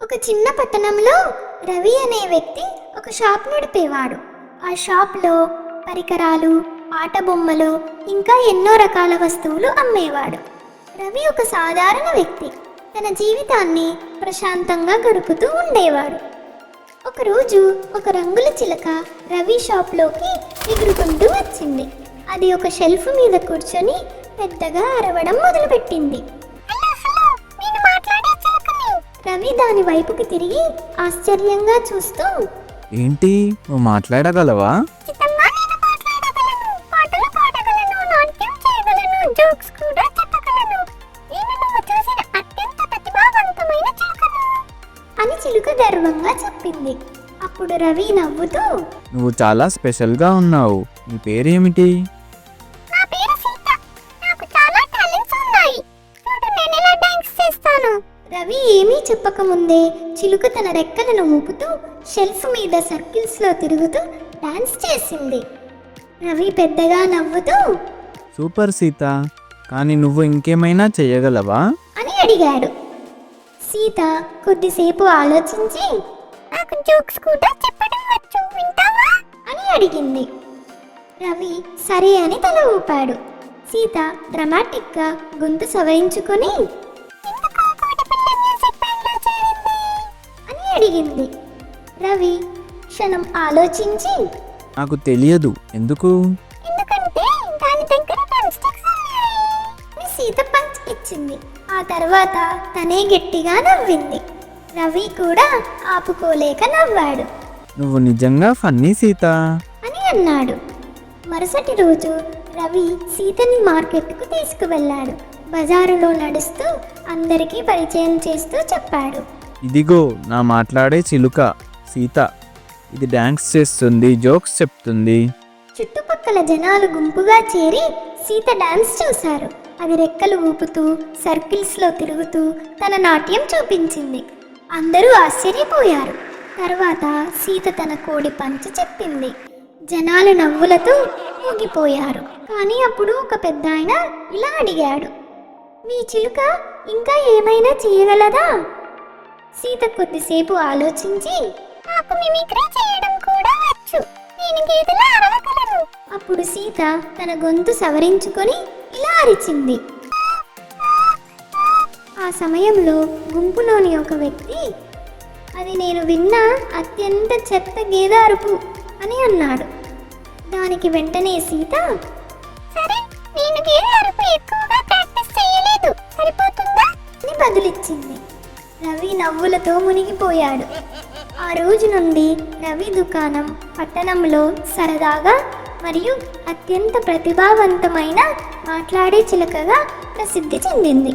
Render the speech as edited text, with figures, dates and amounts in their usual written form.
ఒక చిన్న పట్టణంలో రవి అనే వ్యక్తి ఒక షాప్ నడిపేవాడు. ఆ షాప్లో పరికరాలు, ఆట బొమ్మలు, ఇంకా ఎన్నో రకాల వస్తువులు అమ్మేవాడు. రవి ఒక సాధారణ వ్యక్తి. తన జీవితాన్ని ప్రశాంతంగా గడుపుతూ ఉండేవాడు. ఒకరోజు ఒక రంగుల చిలక రవి షాప్లోకి ఎగురుకుంటూ వచ్చింది. అది ఒక షెల్ఫ్ మీద కూర్చొని పెద్దగా అరవడం మొదలుపెట్టింది. రవి దాని వైపుకి తిరిగి ఆశ్చర్యంగా చూస్తూ, ఏంటి, నువ్వు మాట్లాడగలవా? అని చిలుక గర్వంగా చెప్పింది. అప్పుడు రవి నవ్వుతూ, నువ్వు చాలా స్పెషల్గా ఉన్నావు. నీ పేరేమిటి? రవి ఏమీ చెప్పకముందే చిలుక తన రెక్కలను ఊపుతూ షెల్ఫ్ మీద సర్కిల్స్లో తిరుగుతూ డాన్స్ చేసింది. రవి పెద్దగా నవ్వుతూ, సూపర్ సీత, కానీ నువ్వు ఇంకేమైనా చేయగలవా అని అడిగాడు. సీత కొద్దిసేపు ఆలోచించి, నాకు జోక్స్ కూడా చెప్పడం వచ్చు, వింటావా అని అడిగింది. రవి సరే అని తల ఊపాడు. సీత డ్రామాటిక్గా గొంతు సవరించుకొని అని అడిగింది. రవి క్షణం ఆలోచించి, నాకు తెలియదు, ఎందుకు? ఎందుకంటే దాని దగ్గర సీత పంచ్ ఇచ్చింది. ఆ తర్వాత తనే గట్టిగా నవ్వింది. రవి కూడా ఆపుకోలేక నవ్వాడు. నువ్వు నిజంగా ఫన్నీ సీత అని అన్నాడు. మరుసటి రోజు రవి సీతని మార్కెట్కు తీసుకువెళ్ళాడు. బజారులో నడుస్తూ అందరికీ పరిచయం చేస్తూ చెప్పాడు, ఇదిగో నా మాట్లాడే చిలుక సీత. ఇది డాన్స్ చేస్తుంది, జోక్స్ చెప్తుంది. చుట్టుపక్కల జనాలు గుంపుగా చేరి సీత డాన్స్ చూశారు. అది రెక్కలు ఊపుతూ సర్కిల్స్లో తిరుగుతూ తన నాట్యం చూపించింది. అందరూ ఆశ్చర్యపోయారు. తర్వాత సీత తన కోడి పంచు చెప్పింది. జనాలు నవ్వులతో ఊగిపోయారు. కానీ అప్పుడు ఒక పెద్దాయన ఇలా అడిగాడు, మీ చిలుక ఇంకా ఏమైనా చేయగలదా? సీత కొద్దిసేపు ఆలోచించి, నాకు మిమిక్రీ చేయడం కూడా వచ్చు, నేను గేదెలా అరవగలను. అప్పుడు సీత తన గొంతు సవరించుకొని ఇలా అరిచింది. ఆ సమయంలో గుంపులోని ఒక వ్యక్తి, అది నేను విన్న అత్యంత చెత్త గేదె అరుపు అని అన్నాడు. దానికి వెంటనే సీత, సరే, నేను గేదె అరుపు ఎక్కువగా ప్రాక్టీస్ చేయలేదు, సరిపోతుందా అని బదులిచ్చింది. రవి నవ్వులతో మునిగిపోయాడు. ఆ రోజు నుండి రవి దుకాణం పట్టణంలో సరదాగా మరియు అత్యంత ప్రతిభావంతమైన మాట్లాడే చిలకగా ప్రసిద్ధి చెందింది.